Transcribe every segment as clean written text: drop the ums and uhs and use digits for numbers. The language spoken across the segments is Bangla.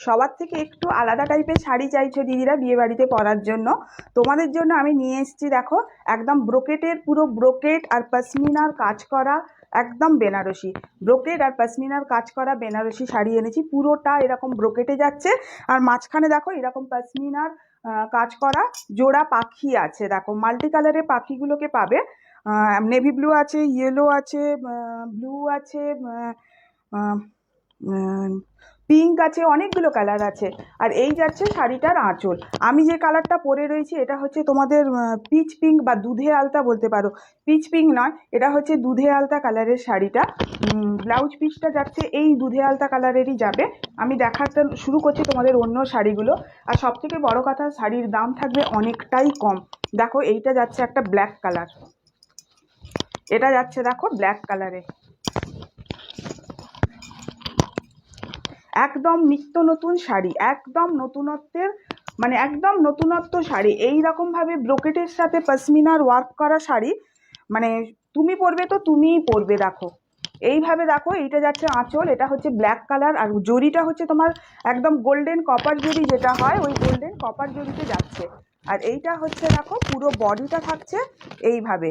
সবার থেকে একটু আলাদা টাইপের শাড়ি চাইছো দিদিরা বিয়ে বাড়িতে পরার জন্য, তোমাদের জন্য আমি নিয়ে এসেছি। দেখো একদম ব্রোকেটের, পুরো ব্রোকেট আর পশমিনার কাজ করা, একদম বেনারসি ব্রোকেট আর পশমিনার কাজ করা বেনারসি শাড়ি এনেছি। পুরোটা এরকম ব্রোকেটে যাচ্ছে, আর মাঝখানে দেখো এরকম পশমিনার কাজ করা জোড়া পাখি আছে। দেখো মাল্টি কালারের পাখিগুলোকে পাবে, নেভি ব্লু আছে, ইয়েলো আছে, ব্লু আছে, পিঙ্ক আছে, অনেকগুলো কালার আছে। আর এই যাচ্ছে শাড়িটার আঁচল। আমি যে কালারটা পরে রয়েছি এটা হচ্ছে তোমাদের পিচ পিঙ্ক বা দুধে আলতা বলতে পারো, পিচ পিঙ্ক নয়, এটা হচ্ছে দুধে আলতা কালারের শাড়িটা। ব্লাউজ পিসটা যাচ্ছে এই দুধে আলতা কালারেরই যাবে। আমি দেখাতে শুরু করছি তোমাদের অন্য শাড়িগুলো। আর সব থেকে বড় কথা, শাড়ির দাম থাকবে অনেকটাই কম। দেখো এইটা যাচ্ছে একটা ব্ল্যাক কালার, এটা যাচ্ছে দেখো ব্ল্যাক কালারে, একদম নিত্য নতুন শাড়ি, একদম নতুনত্বের মানে একদম নতুনত্ব শাড়ি। এই রকম ভাবে ব্রোকেটের সাথে পশমিনার ওয়ার্ক করা শাড়ি, মানে তুমি পরবে তো তুমিই পরবে। দেখো এইভাবে, দেখো এইটা যাচ্ছে আঁচল, এটা হচ্ছে ব্ল্যাক কালার, আর জরিটা হচ্ছে তোমার একদম গোল্ডেন কপার জরি যেটা হয়, ওই গোল্ডেন কপার জরিতে যাচ্ছে। আর এইটা হচ্ছে দেখো পুরো বডিটা থাকছে এইভাবে।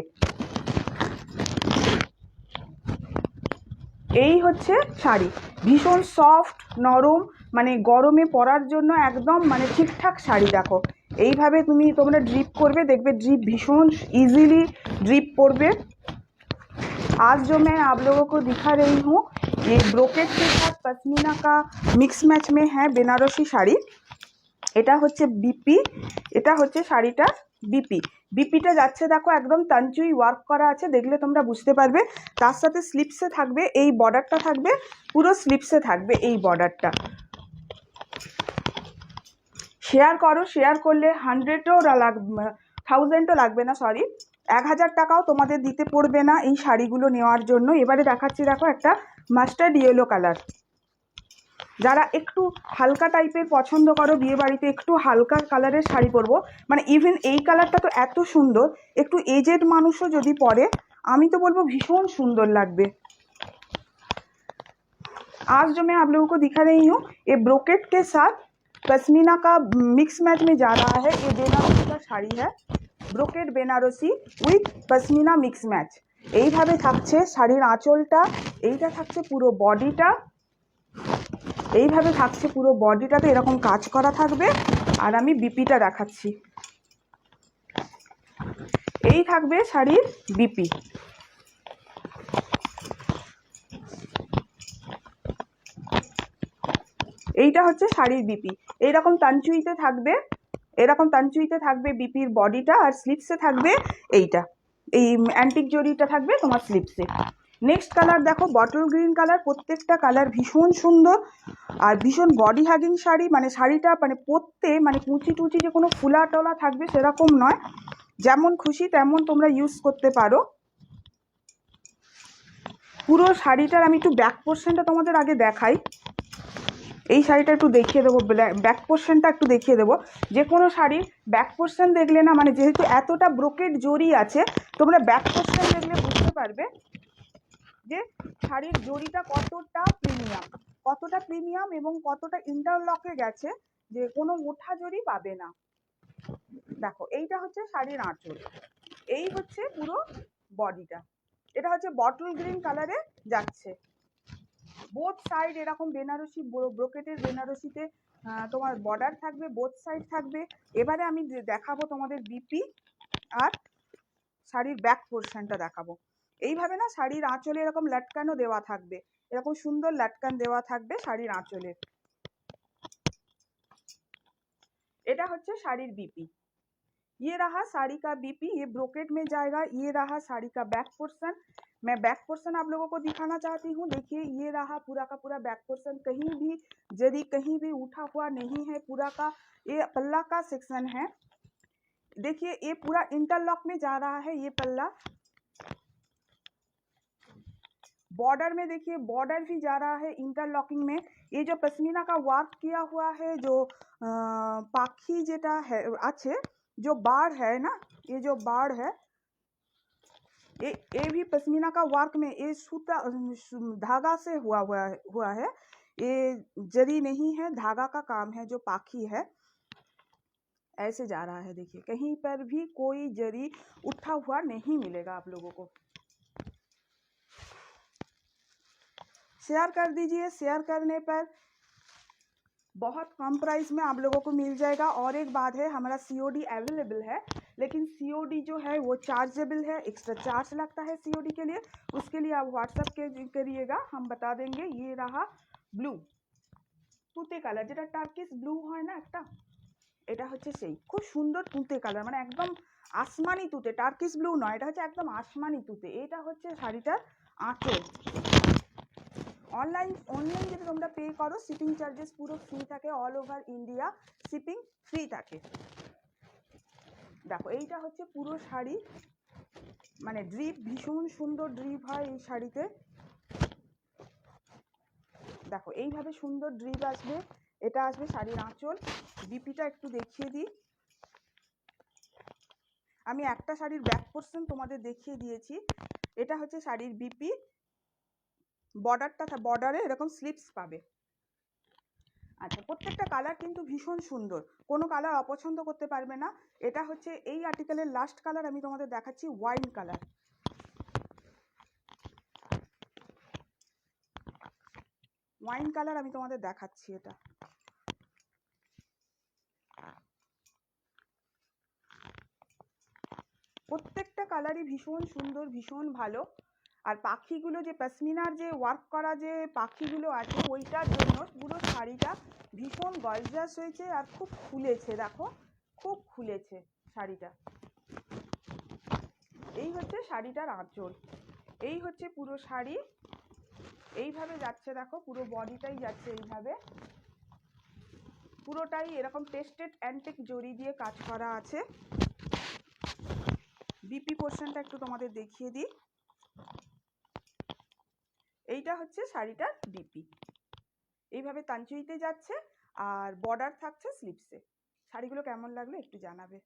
এই হচ্ছে শাড়ি, ভীষণ সফট নরম, মানে গরমে পরার জন্য একদম মানে ঠিকঠাক শাড়ি। দেখো এইভাবে তোমরা ড্রিপ করবে, দেখবে ড্রিপ भीषण इजीली ड्रिप পড়বে। आज जो मैं आप लोगों को दिखा रही हूँ ये ब्रोकेट के साथ पश्मीना का मिक्स मैच में है बेनारसी শাড়ি। এটা হচ্ছে বিপি, এটা হচ্ছে শাড়িটা বিপি। বিপিটা যাচ্ছে দেখো একদম তাঞ্চুই ওয়ার্ক করা আছে, দেখলে তোমরা বুঝতে পারবে। তার সাথে স্লিপসে থাকবে এই বর্ডারটা, থাকবে পুরো স্লিপসে থাকবে এই বর্ডারটা। শেয়ার করো, শেয়ার করলে 100ও লাগবে, 1000ও লাগবে না, সরি 1000 টাকাও তোমাদের দিতে পড়বে না এই শাড়িগুলো নেওয়ার জন্য। এবারে দেখাচ্ছি দেখো একটা মাস্টার্ড ইয়েলো কালার। যারা একটু হালকা টাইপের পছন্দ করো, বিয়ে বাড়িতে একটু হালকা কালারের শাড়ি পরবো, মানে ইভেন এই কালারটা তো এত সুন্দর, একটু এজেড মানুষও যদি পরে আমি তো বলবো भीषण सुंदर লাগবে। आज जो मैं आप लोगों को दिखा रही हूँ ये ब्रोकेट के साथ पश्मीना का मिक्स मैच में जा रहा है। ये बेनारसी का শাড়ি है, brocade Banarasi with pashmina mix match. এইভাবে থাকছে শাড়ির আঁচলটা, এইটা থাকছে পুরো বডিটা, এইভাবে থাকছে পুরো বডিটাতে এরকম কাজ করা থাকবে। আর আমি বিপিটা দেখাচ্ছি, এই থাকবে শাড়ির বিপি। এইটা হচ্ছে শাড়ির বিপি, এইরকম তাঞ্চুইতে থাকবে, এরকম তাঞ্চুইতে থাকবে বিপির বডিটা, আর স্লিপসে থাকবে এইটা, এই অ্যান্টিক জরিটা থাকবে তোমার স্লিপসে। নেক্সট কালার দেখো বটল গ্রিন কালার, প্রত্যেকটা কালার ভীষণ সুন্দর আর ভীষণ বডি হাগিং শাড়ি। মানে শাড়িটা মানে পরতে মানে কুচি টুচি যে কোনো ফুলা টলা থাকবে সেরকম নয়, যেমন খুশি তেমন তোমরা ইউজ করতে পারো। পুরো শাড়িটার আমি একটু ব্যাক পোর্শনটা তোমাদের আগে দেখাই। এই শাড়িটা একটু দেখিয়ে দেবো, ব্যাক পোর্শনটা একটু দেখিয়ে দেবো। যে কোনো শাড়ির ব্যাক পোর্শন দেখলে না, মানে যেহেতু এতটা ব্রোকেট জরি আছে, তোমরা ব্যাক পোর্শন দেখলে বুঝতে পারবে যে শাড়ির জরিটা কতটা প্রিমিয়াম এবং কতটা ইন্টারলকে গেছে, যে কোনো ওঠা জরি পাবে না। দেখো এইটা হচ্ছে শাড়ির আঁচল, এই হচ্ছে পুরো বডিটা, এটা হচ্ছে বটল গ্রিন কালারে যাচ্ছে। বোথ সাইড এরকম বেনারসি ব্রোকেটের বেনারসিতে তোমার বর্ডার থাকবে, বোথ সাইড থাকবে। এবারে আমি দেখাবো তোমাদের বিপি আর শাড়ির ব্যাক পোর্শনটা দেখাবো। এইভাবে না শাড়ির আঁচলে এরকম লাটকানো দেওয়া থাকবে, এরকম সুন্দর লাটকান দেওয়া থাকবে শাড়ির আঁচলে। এটা হচ্ছে শাড়ির বিপি। ये रहा साड़ी का बीपी, ये ब्रोकेट में जाएगा। ये रहा साड़ी का बैक पोर्शन। मैं बैक पोर्शन आप लोगों को दिखाना चाहती हूँ। देखिए ये रहा पूरा का पूरा बैक पोर्शन, कहीं भी जरी कहीं भी उठा हुआ नहीं है, पूरा का ये पल्ला का सेक्शन है। देखिए ये पूरा इंटरलॉक में जा रहा है, ये पल्ला बॉर्डर में, देखिए बॉर्डर भी जा रहा है इंटरलॉकिंग में। ये जो पश्मीना का वर्क किया हुआ है, जो पाखी जेटा है अच्छे, जो बाढ़ है ना, ये जो बाढ़ है ये भी पश्मीना का वर्क में, ये सूता धागा से हुआ है। ये जरी नहीं है, धागा का काम है, जो पाखी है ऐसे जा रहा है। देखिए कहीं पर भी कोई जरी उठा हुआ नहीं मिलेगा आप लोगों को। शेयर कर दीजिए, शेयर करने पर बहुत कम प्राइस में आप लोगों को मिल जाएगा। और एक बात है, हमारा COD अवेलेबल है, लेकिन COD जो है वो चार्जेबल है, एक्स्ट्रा चार्ज लगता है COD के लिए। उसके लिए आप व्हाट्सएप के करिएगा, हम बता देंगे। ये रहा ব্লু তুতে কালার, যেটা টার্কিশ ব্লু হয় না একটা, এটা হচ্ছে সেই খুব সুন্দর তুতে কালার, মানে একদম আসমানি তুতে, টার্কিশ ব্লু নয়, এটা হচ্ছে একদম আসমানি তুতে। এটা হচ্ছে শাড়িটার আঁচল। অনলাইন যদি তোমরা পে করো, শিপিং চার্জেস পুরো ফ্রি থাকে, all over India shipping free থাকে। দেখো এইটা হচ্ছে পুরো শাড়ি, মানে ড্রিপ, ভীষণ সুন্দর ড্রিপ হয় এই শাড়িতে। দেখো এইভাবে সুন্দর ড্রিপ আসবে, এটা আসবে শাড়ির আঁচল। বিপিটা একটু দেখিয়ে দিই। আমি একটা শাড়ির ব্যাক পোর্শন তোমাদের দেখিয়ে দিয়েছি। এটা হচ্ছে শাড়ির বিপি, বর্ডারে এরকম স্লিপস পাবে। আচ্ছা, প্রত্যেকটা কালার কিন্তু ভীষণ সুন্দর, কোনো কালার অপছন্দ করতে পারবে না। এটা হচ্ছে এই আর্টিকেলের লাস্ট কালার, আমি তোমাদের দেখাচ্ছি ওয়াইন কালার। ওয়াইন কালার আমি তোমাদের দেখাচ্ছি। এটা প্রত্যেকটা কালারই ভীষণ সুন্দর, ভীষণ ভালো। আর পাখিগুলো যে পশমিনার যে ওয়ার্ক করা যে পাখিগুলো আছে, ওইটার জন্য পুরো শাড়িটা ভীষণ গর্জিয়াস হয়েছে আর খুব খুলেছে। দেখো খুব খুলেছে শাড়িটা। এই হচ্ছে শাড়িটার আঁচল, এই হচ্ছে পুরো শাড়ি। এইভাবে যাচ্ছে, দেখো পুরো বডিটাই যাচ্ছে এইভাবে, পুরোটাই এরকম টেস্টেড অ্যান্টিক জরি দিয়ে কাজ করা আছে। বিপি পোর্শনটা একটু তোমাদের দেখিয়ে দিই। এইটা হচ্ছে শাড়িটার বিপি, এইভাবে তাঞ্চুইতে যাচ্ছে আর বর্ডার থাকছে স্লিপসে। শাড়িগুলো কেমন লাগলো একটু জানাবে।